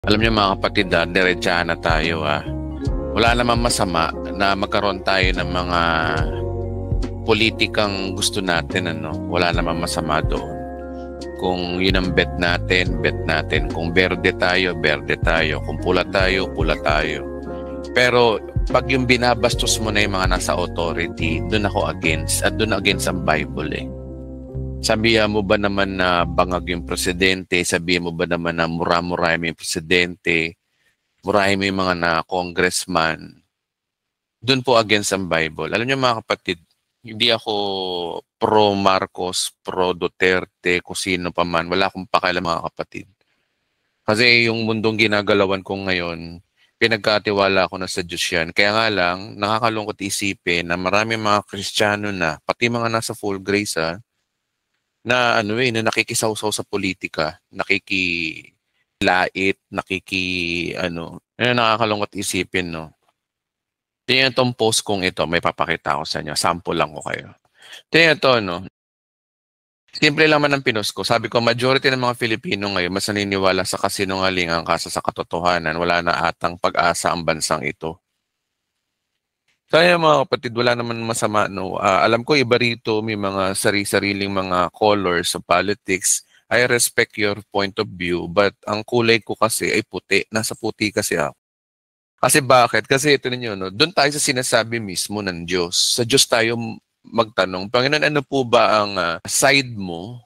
Alam niyo mga kapatid, diretsahan na tayo. Wala namang masama na magkaroon tayo ng mga politikang gusto natin. Wala namang masama doon. Kung yun ang bet natin, bet natin. Kung berde tayo, berde tayo. Kung pula tayo, pula tayo. Pero pag yung binabastos mo na yung mga nasa authority, doon ako against. At doon against ang Bible Sabihan mo ba naman na bangag yung presidente? Sabihan mo ba naman na mura-mura yung presidente? Murahin mo yung mga na congressman? Doon po against ang Bible. Alam niyo mga kapatid, hindi ako pro Marcos, pro Duterte, kung sino pa man. Wala akong pakialam mga kapatid. Kasi yung mundong ginagalawan ko ngayon, pinagkatiwala ko na sa Diyos yan. Kaya nga lang, nakakalungkot isipin na marami mga Kristiyano na, pati mga nasa full grace na na nakikisawsaw sa politika, nakikilait, nakakalungkot isipin, no. Tingnan itong post kong ito, may papakita ko sa inyo. Sample lang ko kayo. Tingnan ito, no. Simple lang man ang pinost ko. Sabi ko, majority ng mga Filipino ngayon mas naniniwala sa kasinungalingan kaysa sa katotohanan. Wala na atang pag-asa ang bansang ito. Kaya mga kapatid, wala naman masama, no. Alam ko iba rito, may mga sari-sariling mga colors sa politics. I respect your point of view, but ang kulay ko kasi ay puti. Nasa puti kasi ako. Kasi bakit? Kasi ito ninyo, no, doon tayo sa sinasabi mismo ng Diyos. Sa Diyos tayo magtanong, Panginoon, ano po ba ang side mo?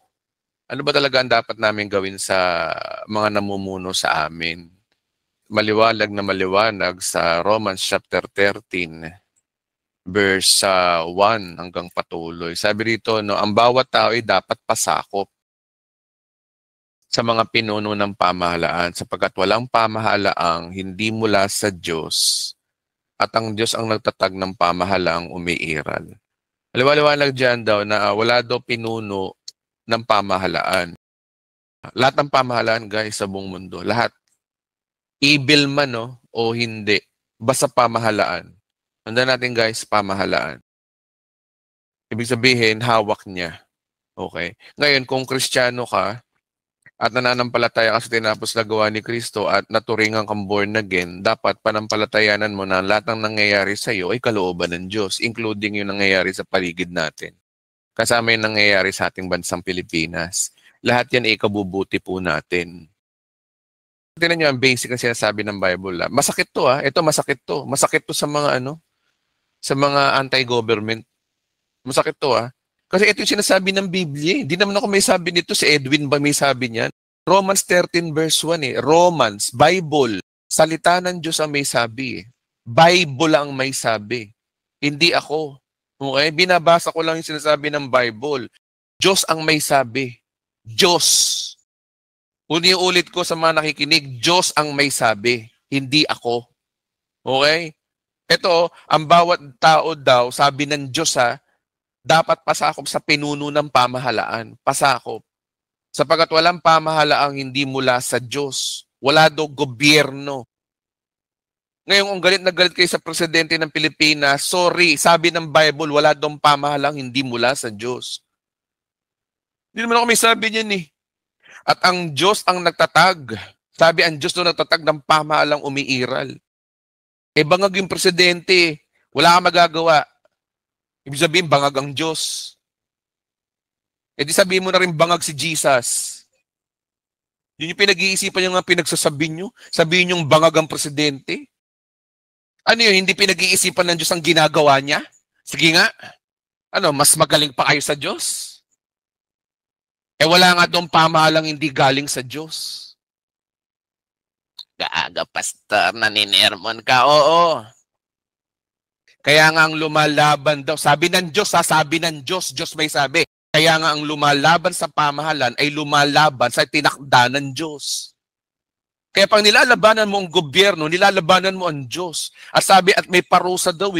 Ano ba talaga ang dapat namin gawin sa mga namumuno sa amin? Maliwalag na maliwanag sa Romans chapter 13. Verse 1 hanggang patuloy. Sabi rito, no, ang bawat tao ay dapat pasakop sa mga pinuno ng pamahalaan sapagkat walang pamahalaang hindi mula sa Diyos at ang Diyos ang nagtatag ng pamahalaang umiiral. Liwanag dyan daw na wala daw pinuno ng pamahalaan. Lahat ng pamahalaan, guys, sa buong mundo, lahat. Evil man, no, o hindi, basta pamahalaan. Tandaan natin, guys, pamahalaan. Ibig sabihin, hawak niya. Okay? Ngayon, kung Kristiyano ka at nananampalataya ka sa tinapos na gawa ni Kristo at naturingan kang born again, dapat panampalatayanan mo na lahat ng nangyayari sa iyo ay kalooban ng Diyos, including yung nangyayari sa paligid natin. Kasama yung nangyayari sa ating bansang Pilipinas. Lahat yan ay ikabubuti po natin. Tingnan nyo ang basic na sinasabi ng Bible. Masakit to Ito masakit to. Masakit to sa mga sa mga anti-government. Masakit to Kasi ito yung sinasabi ng Biblia. Hindi naman ako may sabi nito. Si Edwin ba may sabi niyan? Romans 13 verse 1 Romans, Bible. Salita ng Diyos ang may sabi Bible ang may sabi. Hindi ako. Okay? Binabasa ko lang yung sinasabi ng Bible. Diyos ang may sabi. Diyos. Ulit ko sa mga nakikinig, Diyos ang may sabi. Hindi ako. Okay? Ito, ang bawat tao daw, sabi ng Diyos dapat pasakop sa pinuno ng pamahalaan. Pasakop. Sapagat walang pamahalaang hindi mula sa Diyos. Wala daw gobyerno. Ngayon, kung galit na galit kayo sa presidente ng Pilipinas, sorry, sabi ng Bible, wala daw pamahalaang hindi mula sa Diyos. Hindi naman ako may sabi niyan At ang Diyos ang nagtatag. Sabi ang Diyos doon nagtatag ng pamahalang umiiral. Bangag yung presidente, wala kang magagawa. Ibig sabihin, bangag ang Diyos. Di sabihin mo na rin bangag si Jesus. Yun yung pinag-iisipan nyo nga pinagsasabi nyo. Sabihin nyo bangag ang presidente. Ano yun, hindi pinag-iisipan ng Diyos ang ginagawa niya? Sige nga. Mas magaling pa kayo sa Diyos? Wala nga doon pamahalang hindi galing sa Diyos. Gaaga, pastor, naninermon ka. Oo. Kaya nga ang lumalaban daw, sabi ng Diyos, sabi ng Diyos, Diyos may sabi. Kaya nga ang lumalaban sa pamahalan ay lumalaban sa tinakda ng Diyos. Kaya pag nilalabanan mo ang gobyerno, nilalabanan mo ang Diyos. At sabi, at may parusa daw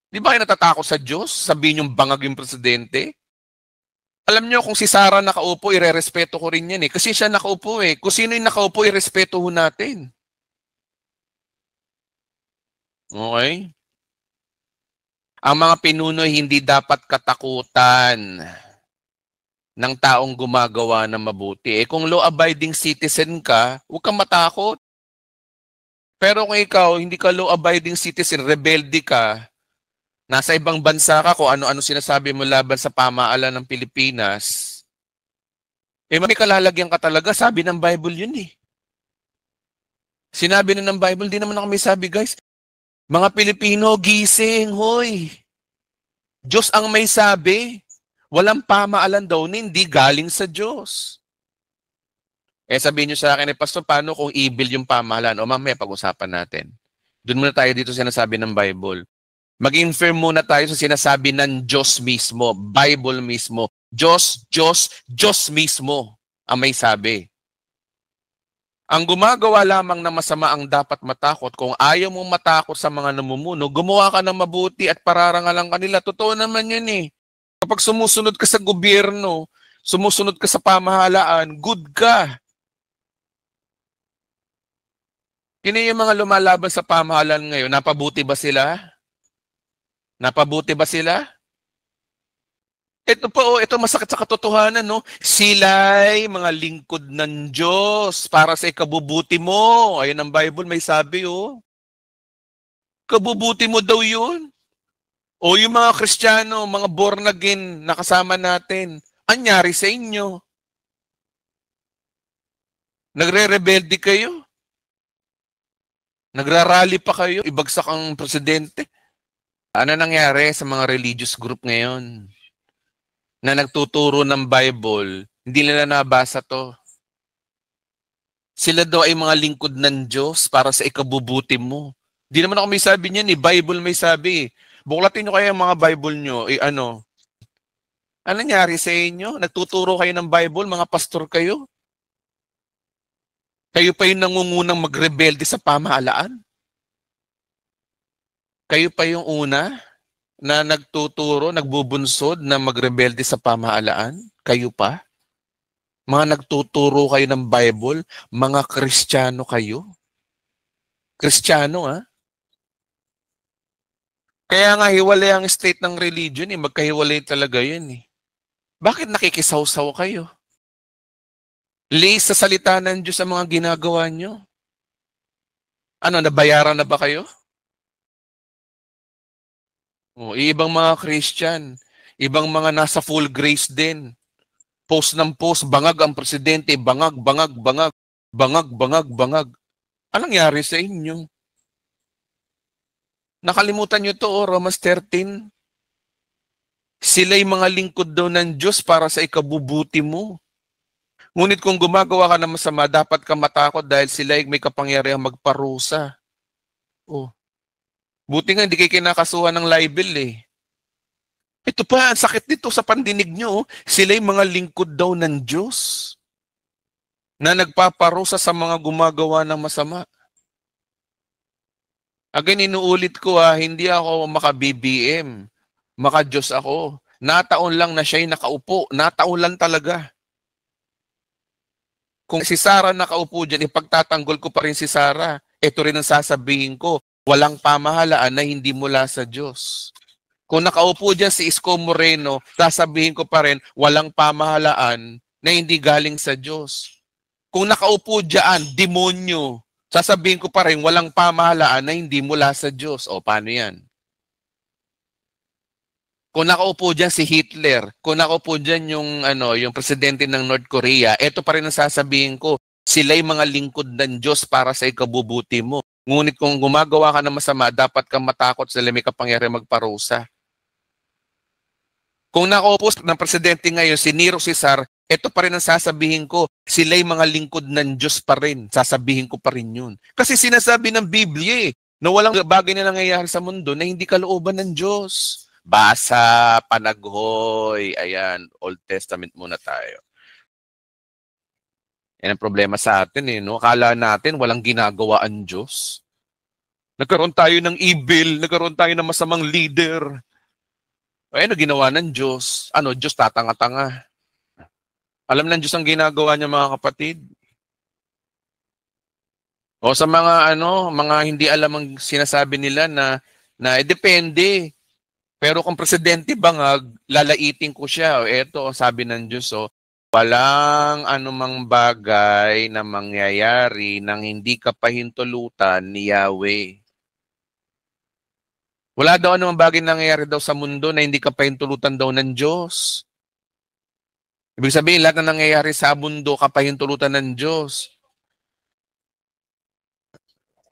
Di ba kayo natatakot sa Diyos? Sabihin yung bangag yung presidente? Alam nyo, kung si Sarah nakaupo, irerespeto ko rin yan Kasi siya nakaupo Kung sino yung nakaupo, irespeto ho natin. Okay? Ang mga pinuno hindi dapat katakutan. ng taong gumagawa ng mabuti. Eh kung law-abiding citizen ka, huwag kang matakot. Pero kung ikaw, hindi ka law-abiding citizen, rebelde ka, nasa ibang bansa ka, kung ano-ano sinasabi mo laban sa pamahalaan ng Pilipinas, eh may kalalagyan ka talaga, sabi ng Bible yun eh. Sinabi na ng Bible, di naman ako may sabi guys, mga Pilipino, gising, hoy. Diyos ang may sabi. Walang pamahalan daw na hindi galing sa Diyos. Eh sabihin nyo sa akin, eh Pastor, paano kung evil yung pamahalan? O mamaya pag-usapan natin. Doon muna tayo dito sinasabi ng Bible. Maging firm muna tayo sa sinasabi ng Diyos mismo, Bible mismo. Diyos mismo ang may sabi. Ang gumagawa lamang na masama ang dapat matakot. Kung ayaw mong matakot sa mga namumuno, gumawa ka ng mabuti at pararangalan kanila. Totoo naman yun eh. Kapag sumusunod ka sa gobyerno, sumusunod ka sa pamahalaan, good ka. Kino yung mga lumalaban sa pamahalaan ngayon? Napabuti ba sila? Napabuti ba sila? Ito po, ito masakit sa katotohanan, no? Sila'y mga lingkod ng Diyos para sa ikabubuti mo. Ayun ang Bible, may sabi, oh. Kabubuti mo daw yun. O yung mga Kristiyano, mga born again, nakasama natin, anyari sa inyo? Nagre-rebelde kayo? Nagrarally pa kayo? Ibagsak ang presidente? Ano nangyari sa mga religious group ngayon na nagtuturo ng Bible, hindi nila nabasa to? Sila daw ay mga lingkod ng Diyos para sa ikabubuti mo. Hindi naman ako may sabi niyan eh. Bible may sabi. Buklatin nyo kaya ang mga Bible nyo. Ano nangyari sa inyo? Nagtuturo kayo ng Bible, mga pastor kayo? Kayo pa yung nangungunang magrebelde sa pamahalaan? Kayo pa yung una na nagtuturo, nagbubunsod na magrebelde sa pamahalaan? Kayo pa? Mga nagtuturo kayo ng Bible, mga Kristiyano kayo? Kristiyano, ha? Kaya nga hiwalay ang state ng religion, eh. Magkahiwalay talaga yun, eh. Bakit nakikisawsaw kayo? Liis sa salita ng Diyos ang mga ginagawa nyo. Ano, nabayaran na ba kayo? O, ibang mga Christian, ibang mga nasa full grace din. Post ng post, bangag ang presidente, bangag, bangag, bangag, bangag, bangag, bangag. Anong nangyari sa inyo? Nakalimutan nyo to, Romans 13. Sila'y mga lingkod daw ng Diyos para sa ikabubuti mo. Ngunit kung gumagawa ka ng masama, dapat ka matakot dahil sila'y may kapangyarihang magparusa. Oh. Buti nga, hindi kayo kinakasuhan ng libel eh. Ito pa, ang sakit nito sa pandinig nyo. Sila'y mga lingkod daw ng Diyos na nagpaparusa sa mga gumagawa ng masama. Again, inuulit ko hindi ako maka-BBM. Maka-Diyos ako. Nataon lang na siya'y nakaupo. Nataon lang talaga. Kung si Sarah nakaupo dyan, ipagtatanggol ko pa rin si Sarah. Ito rin ang sasabihin ko. Walang pamahalaan na hindi mula sa Diyos. Kung nakaupo dyan si Isko Moreno, sasabihin ko pa rin, walang pamahalaan na hindi galing sa Diyos. Kung nakaupo dyan, demonyo, sasabihin ko pa rin, walang pamahalaan na hindi mula sa Diyos. O, paano yan? Kung nakaupo dyan si Hitler, kung nakaupo dyan yung presidente ng North Korea, ito pa rin ang sasabihin ko, sila'y mga lingkod ng Diyos para sa ikabubuti mo. Ngunit kung gumagawa ka ng masama, dapat kang matakot sa may kapangyarihan magparusa. Kung nakaupo ng presidente ngayon, si Nero Cesar, ito pa rin ang sasabihin ko, sila'y mga lingkod ng Diyos pa rin. Sasabihin ko pa rin yun. Kasi sinasabi ng Biblia na walang bagay na nangyayari sa mundo na hindi kalooban ng Diyos. Basa, panaghoy, ayan, Old Testament muna tayo. Yan ang problema sa atin no? Akala natin walang ginagawa ang Diyos. Nagkaroon tayo ng evil, nagkaroon tayo ng masamang leader. Ay, ano ginawa ng Diyos? Diyos tatanga-tanga. Alam ng Diyos ang ginagawa niya mga kapatid. O sa mga mga hindi alam ang sinasabi nila na depende. Pero kung presidente bangag, lalaitin ko siya. O eto, sabi ng Diyos, walang anumang bagay na mangyayari nang hindi ka pahintulutan ni Yahweh. Wala daw anumang bagay na nangyayari daw sa mundo na hindi ka pahintulutan daw ng Diyos. Ibig sabihin, lahat na nangyayari sa mundo, kapahintulutan ng Diyos.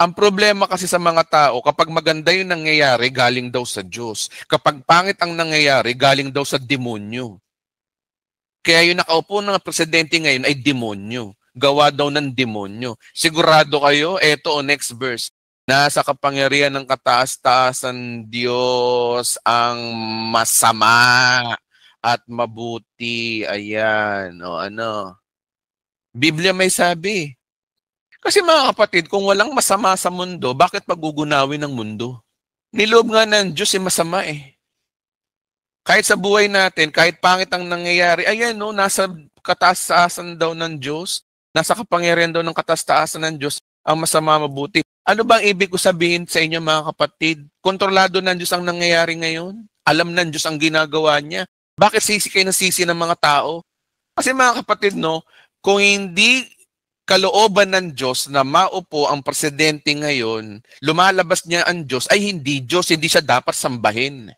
Ang problema kasi sa mga tao, kapag maganda yung nangyayari, galing daw sa Diyos. Kapag pangit ang nangyayari, galing daw sa demonyo. Kaya yung nakaupo ng presidente ngayon ay demonyo. Gawa daw ng demonyo. Sigurado kayo, eto next verse. Nasa kapangyarihan ng kataas-taasan Diyos ang masama at mabuti. Ayan, o ano. Biblia may sabi. Kasi mga kapatid, kung walang masama sa mundo, bakit pagugunawin ng mundo? Niloob nga ng Diyos masama eh. Kahit sa buhay natin, kahit pangit ang nangyayari, ayan no, nasa kataas-taasan daw ng Diyos, nasa kapangyarihan daw ng kataas-taasan ng Diyos, ang masama mabuti. Ano bang ibig ko sabihin sa inyo mga kapatid? Kontrolado ng Diyos ang nangyayari ngayon? Alam ng Diyos ang ginagawa niya? Bakit sisi kayo ng sisi ng mga tao? Kasi mga kapatid, no, kung hindi kalooban ng Diyos na maupo ang presidente ngayon, lumalabas niya ang Diyos, ay hindi Diyos, hindi siya dapat sambahin.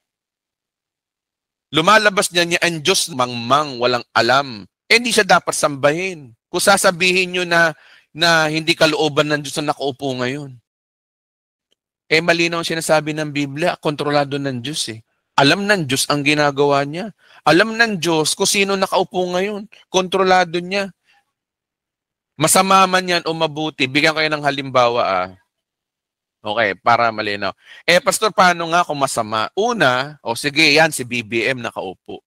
Lumalabas niya ang Diyos mangmang, walang alam. Hindi siya dapat sambahin. Kung sasabihin nyo na hindi kalooban ng Diyos na nakaupo ngayon. Malinaw ang sinasabi ng Biblia, kontrolado ng Diyos eh. Alam ng Diyos ang ginagawa niya. Alam ng Diyos kung sino nakaupo ngayon. Kontrolado niya. Masama man yan o mabuti, bigyan kayo ng halimbawa Okay, para malinaw. Pastor, paano nga kung masama? Una, sige, yan si BBM nakaupo.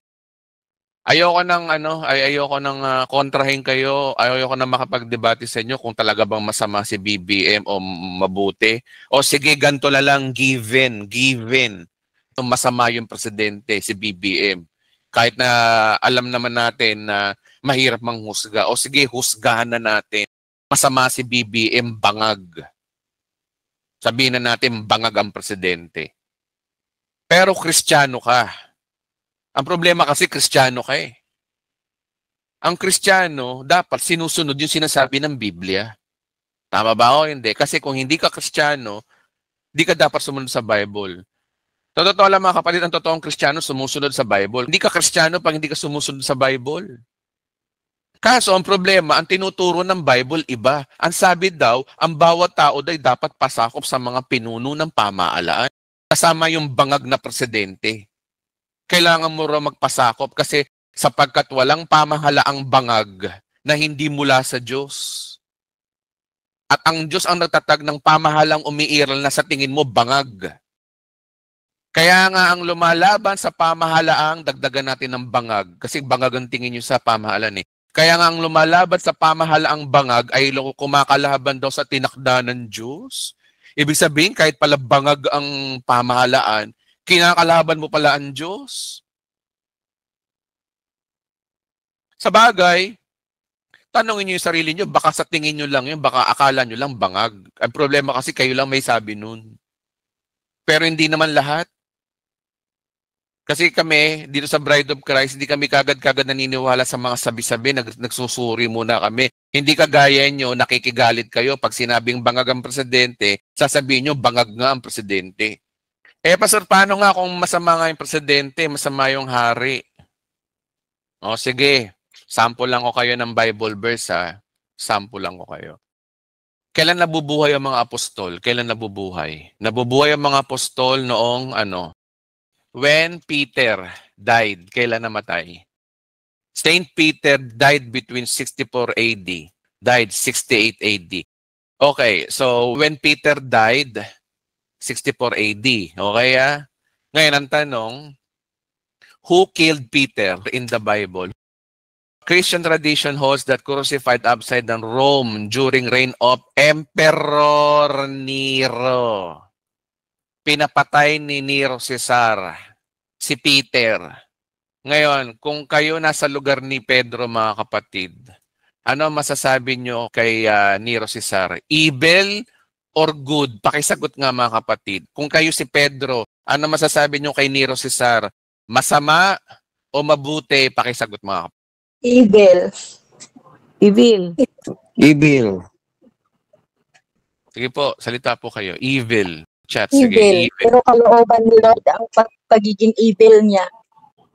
Ayoko nang kontrahin kayo, ayoko nang makapagdebate sa inyo kung talaga bang masama si BBM o mabuti. O sige, ganito na lang, given. Masama yung presidente, si BBM. Kahit na alam naman natin na mahirap manghusga. O sige, husgahan na natin. Masama si BBM, bangag. Sabihin na natin, bangag ang presidente. Pero Kristiyano ka. Ang problema kasi Kristiyano ka eh. Ang Kristiyano, dapat sinusunod yung sinasabi ng Biblia. Tama ba o hindi? Kasi kung hindi ka Kristiyano, hindi ka dapat sumunod sa Bible. Totoo lang mga kapatid, ang totoong Kristiyano sumusunod sa Bible. Hindi ka Kristiyano pag hindi ka sumusunod sa Bible. Kaso ang problema, ang tinuturo ng Bible iba. Ang sabi daw, ang bawat tao ay dapat pasakop sa mga pinuno ng pamahalaan. Kasama yung bangag na presidente. Kailangan mo raw magpasakop kasi sapagkat walang pamahalaang bangag na hindi mula sa Diyos. At ang Diyos ang nagtatag ng pamahalang umiiral na sa tingin mo bangag. Kaya nga ang lumalaban sa pamahalaang, dagdagan natin ng bangag. Kasi bangag ang tingin nyo sa pamahalan eh. Kaya nga ang lumalaban sa pamahalaang bangag ay kumakalaban daw sa tinakda ng Diyos. Ibig sabihin, kahit pala bangag ang pamahalaan, kinakalaban mo pala ang Diyos. Sa bagay, tanongin niyo yung sarili niyo, baka sa tingin niyo lang yun, baka akala niyo lang bangag. Ang problema kasi kayo lang may sabi nun. Pero hindi naman lahat. Kasi kami, dito sa Bride of Christ, hindi kami kagad-kagad naniniwala sa mga sabi-sabi, nagsusuri muna kami. Hindi kagaya nyo, nakikigalit kayo. Pag sinabing bangag ang presidente, sasabihin nyo, bangag nga ang presidente. Pastor, paano nga kung masama nga yung presidente, masama yung hari? O sige, sample lang ko kayo ng Bible verse ha. Sample lang ko kayo. Kailan nabubuhay ang mga apostol? Kailan nabubuhay? Nabubuhay ang mga apostol noong when Peter died. Kailan namatay? Saint Peter died between 64 AD. Died 68 AD. Okay, so when Peter died, 64 AD. Okay Ngayon ang tanong, who killed Peter in the Bible? Christian tradition holds that crucified upside down Rome during reign of Emperor Nero. Pinapatay ni Nero Caesar si Peter. Ngayon, kung kayo nasa lugar ni Pedro mga kapatid, ano masasabi nyo kay Nero Caesar? Evil or good? Pakisagot nga mga kapatid. Kung kayo si Pedro Ano masasabi nyo kay Nero Cesar? Masama o mabuti? Pakisagot mga kapatid. Evil. Evil. Evil. Sige po, salita po kayo. Evil. Chat, sige. Evil. Evil. Pero kalooban ni Lord ang pagiging evil niya.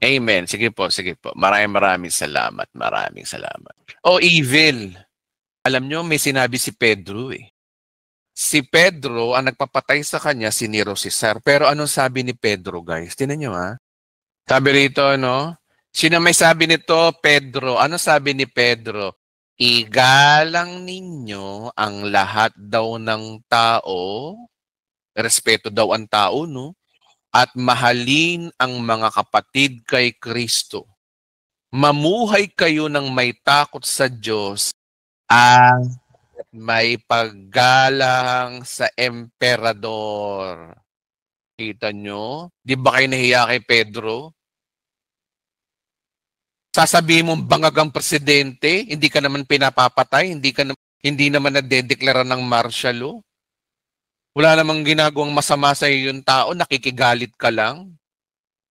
Amen. Sige po, sige po. Maraming salamat. Maraming salamat. Oh, evil. Alam nyo, may sinabi si Pedro eh. Si Pedro, ang nagpapatay sa kanya, si Nero Cesar. Pero anong sabi ni Pedro, guys? Tinan nyo ha. Sabi rito, no? Sino may sabi nito? Pedro. Ano sabi ni Pedro? Igalang ninyo ang lahat daw ng tao. Respeto daw ang tao, no? At mahalin ang mga kapatid kay Kristo. Mamuhay kayo ng may takot sa Diyos at may paggalang sa emperador. Kita nyo? Di ba kayo nahiya kay Pedro? Sasabihin mong bangag ang presidente, hindi ka naman pinapapatay, hindi naman nadedeklara ng martial law. Wala namang ginagawang masama sa iyo yung tao, nakikigalit ka lang.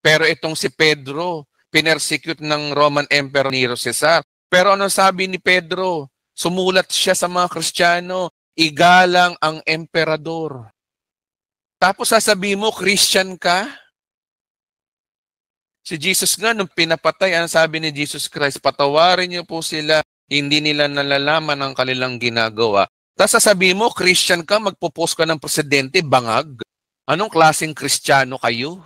Pero itong si Pedro, pinersecute ng Roman Emperor Nero Cesar. Pero ano sabi ni Pedro? Sumulat siya sa mga Kristiyano, igalang ang emperador. Tapos sasabihin mo, Christian ka? Si Jesus nga, nung pinapatay, ang sabi ni Jesus Christ, patawarin niyo po sila, hindi nila nalalaman ang kanilang ginagawa. Tapos sasabihin mo, Christian ka, magpo-post ka ng presidente, bangag. Anong klaseng Kristiyano kayo?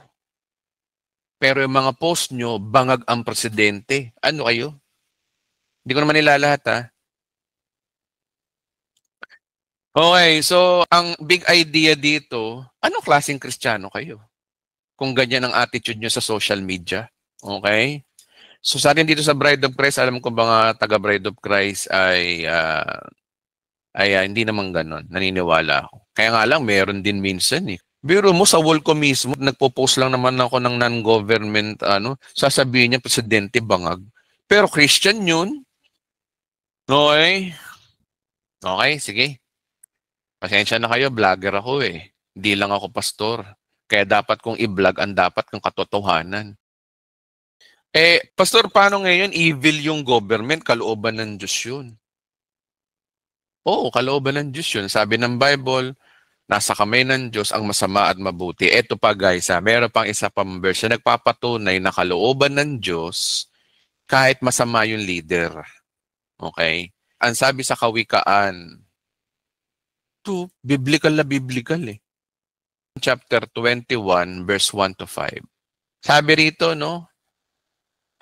Pero yung mga post nyo, bangag ang presidente. Ano kayo? Hindi ko naman nilalahat ha. Okay, so ang big idea dito, anong klaseng Kristiyano kayo? Kung ganyan ang attitude nyo sa social media. Okay? So sa atin dito sa Bride of Christ, alam ko mga taga Bride of Christ ay hindi naman ganon. Naniniwala ako. Kaya nga lang, meron din minsan eh. Biro mo sa wall ko mismo, nagpo-post lang naman ako ng non-government, sasabihin niya, presidente bangag. Pero Christian yun. Okay? Okay, sige. Pasensya na kayo, vlogger ako eh. Hindi lang ako pastor. Kaya dapat kong i-vlog ang dapat kong katotohanan. Pastor, paano ngayon evil yung government? Kalooban ng Diyos yun. Oo, kalooban ng Diyos yun. Sabi ng Bible, nasa kamay ng Diyos ang masama at mabuti. Eto pa guys, meron pang isa pang verse na nagpapatunay na kalooban ng Diyos kahit masama yung leader. Okay? Ang sabi sa Kawikaan, ito, biblical na biblical eh. Chapter 21, verse 1 to 5. Sabi rito, no?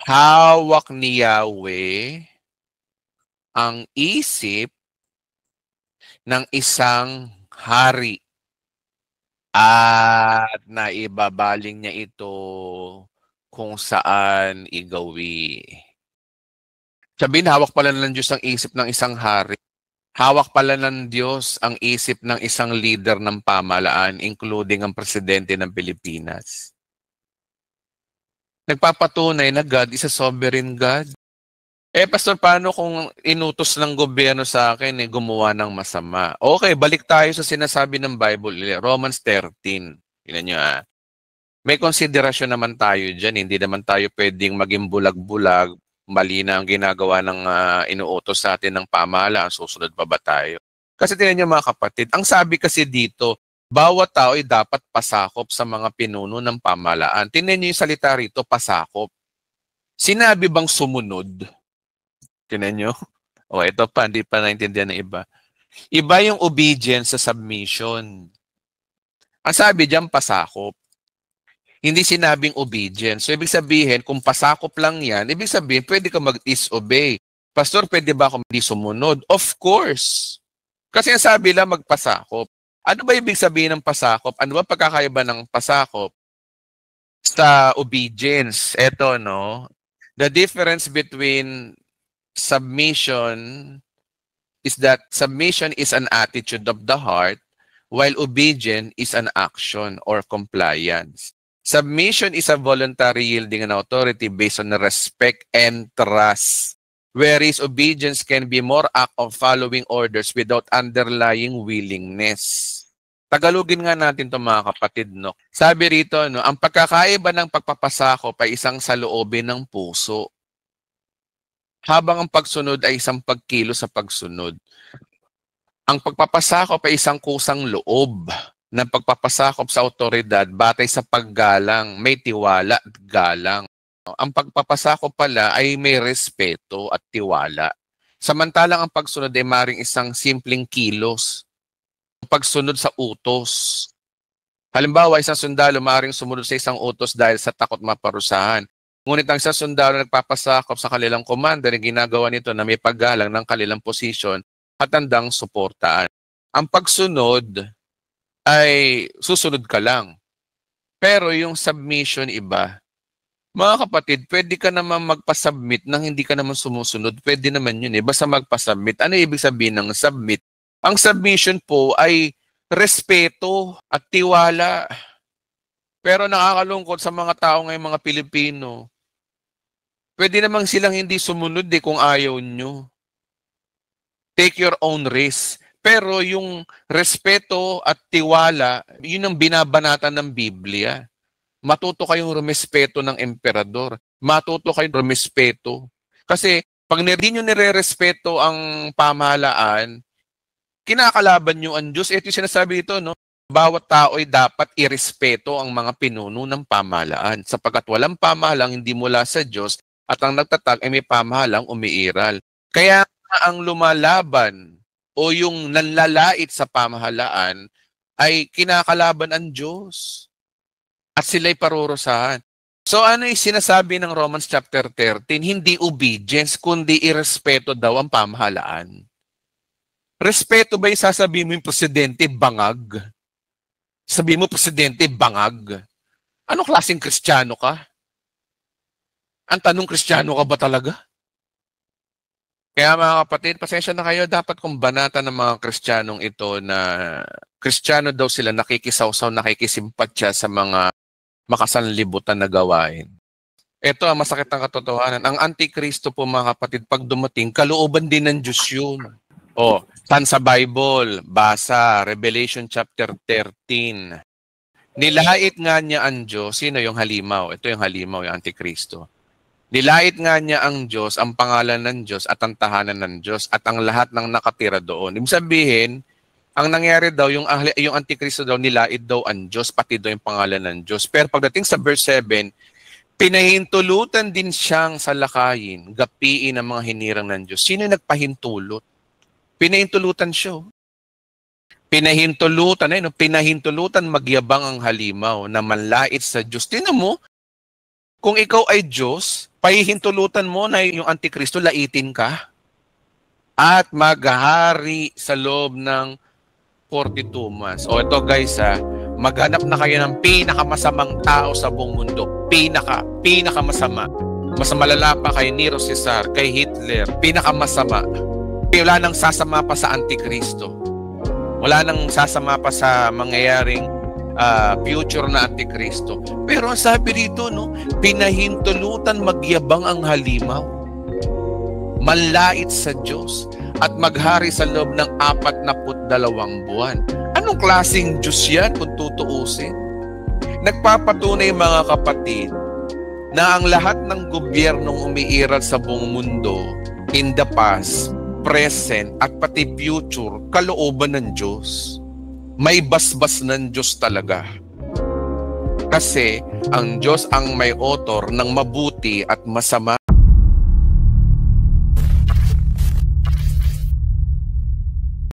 Hawak ni Yahweh ang isip ng isang hari at naibabaling niya ito kung saan igawi. Sabihin, hawak pala ng Diyos ang isip ng isang hari. Hawak pala ng Diyos ang isip ng isang leader ng pamahalaan, including ang presidente ng Pilipinas. Nagpapatunay na God is a sovereign God. Pastor, paano kung inutos ng gobyerno sa akin gumawa ng masama? Okay, balik tayo sa sinasabi ng Bible, Romans 13. Tingnan nyo ha. May konsiderasyon naman tayo dyan. Hindi naman tayo pwedeng maging bulag-bulag. Mali na ang ginagawa ng inuutos sa atin ng pamahalaan. Susunod pa ba tayo? Kasi tingnan nyo mga kapatid, ang sabi kasi dito, bawat tao ay dapat pasakop sa mga pinuno ng pamahalaan. Tingnan nyo yung salita rito, pasakop. Sinabi bang sumunod? Tingnan nyo. O, ito pa, hindi pa naintindihan ng iba. Iba yung obedience sa submission. Ang sabi diyan, pasakop. Hindi sinabing obedience. So, ibig sabihin, kung pasakop lang yan, ibig sabihin, pwede ka mag-disobey. Pastor, pwede ba ako hindi sumunod? Of course. Kasi ang sabi lang, magpasakop. Ano ba ibig sabihin ng pasakop? Ano ba pagkakaiba ng pasakop sa obedience? Ito, no? The difference between submission is that submission is an attitude of the heart, while obedience is an action or compliance. Submission is a voluntary yielding an authority based on respect and trust, whereas obedience can be more act of following orders without underlying willingness. Tagalogin nga natin 'to mga kapatid, no. Sabi rito, no, ang pagkakaiba ng pagpapasakop ay isang saloobin ng puso, habang ang pagsunod ay isang pagkilo sa pagsunod. Ang pagpapasakop ay isang kusang loob ng pagpapasakop sa awtoridad batay sa paggalang, may tiwala at galang. Ang pagpapasakop pala ay may respeto at tiwala. Samantalang ang pagsunod ay maring isang simpleng kilos, pagsunod sa utos. Halimbawa, isang sundalo maring sumunod sa isang utos dahil sa takot maparusahan. Ngunit ang isang sundalo nagpapasakop sa kanilang commander, ginagawa nito na may paggalang ng kanilang posisyon at handang suportaan. Ang pagsunod ay susunod ka lang. Pero yung submission iba. Mga kapatid, pwede ka naman magpasubmit nang hindi ka naman sumusunod. Pwede naman yun eh. Basta magpasubmit. Ano ibig sabihin ng submit? Ang submission po ay respeto at tiwala. Pero nakakalungkot sa mga tao ngayong mga Pilipino. Pwede namang silang hindi sumunod kung ayaw nyo. Take your own risk. Pero yung respeto at tiwala, yun ang binabanatan ng Biblia. Matuto kayong rumespeto ng emperador. Matuto kayong rumespeto. Kasi pag hindi nyo nire-respeto ang pamahalaan, kinakalaban nyo ang Diyos. Ito yung sinasabi dito, no? Bawat tao ay dapat irespeto ang mga pinuno ng pamahalaan. Sapagkat walang pamahalang hindi mula sa Diyos at ang nagtatag ay may pamahalang umiiral. Kaya ang lumalaban o yung nanlalait sa pamahalaan ay kinakalaban ang Diyos. At sila'y parurusahan. So ano yung sinasabi ng Romans chapter 13? Hindi obedience, kundi irespeto daw ang pamahalaan. Respeto ba yung sasabihin mo yung presidente bangag? Sabihin mo presidente bangag? Anong klaseng Kristiyano ka? Ang tanong, Kristiyano ka ba talaga? Kaya mga kapatid, pasensya na kayo, dapat kung banatan ng mga Kristiyanong ito na Kristiyano daw sila, nakikisawsaw, nakikisimpatya sa mga makasanlibutan na gawain. Ito ang masakit ng katotohanan. Ang Antikristo po mga kapatid, pag dumating, kalooban din ng Diyos yun. O, saan sa Bible? Basa, Revelation chapter 13. Nilait nga niya ang Diyos. Sino yung halimaw? Ito yung halimaw, yung Antikristo. Nilait nga niya ang Diyos, ang pangalan ng Diyos at ang tahanan ng Diyos at ang lahat ng nakatira doon. Ibig sabihin, ang nangyari daw, yung Antikristo daw, nilait daw ang Diyos, pati daw yung pangalan ng Diyos. Pero pagdating sa verse 7, pinahintulutan din siyang salakayin, gapiin ang mga hinirang ng Diyos. Sino yung nagpahintulot? Pinahintulutan siya. Pinahintulutan magyabang ang halimaw na manlait sa Diyos. Tingnan mo, kung ikaw ay Diyos, pahihintulutan mo na yung Antikristo, laitin ka at maghahari sa loob ng 42 months. O ito guys, maghanap na kayo ng pinakamasamang tao sa buong mundo. Pinakamasama. Mas malala pa kay Nero Cesar, kay Hitler. Pinakamasama. Wala nang sasama pa sa Antikristo. Wala nang sasama pa sa mangyayaring future na Antikristo. Pero ang sabi dito, no, pinahintulutan magyabang ang halimaw, manlait sa Diyos, at maghari sa loob ng 42 buwan. Anong klaseng Diyos yan kung tutuusin? Nagpapatunay mga kapatid na ang lahat ng gobyernong umiiral sa buong mundo, in the past, present, at pati future, kalooban ng Diyos. May basbas ng Diyos talaga. Kasi ang Diyos ang may author ng mabuti at masama.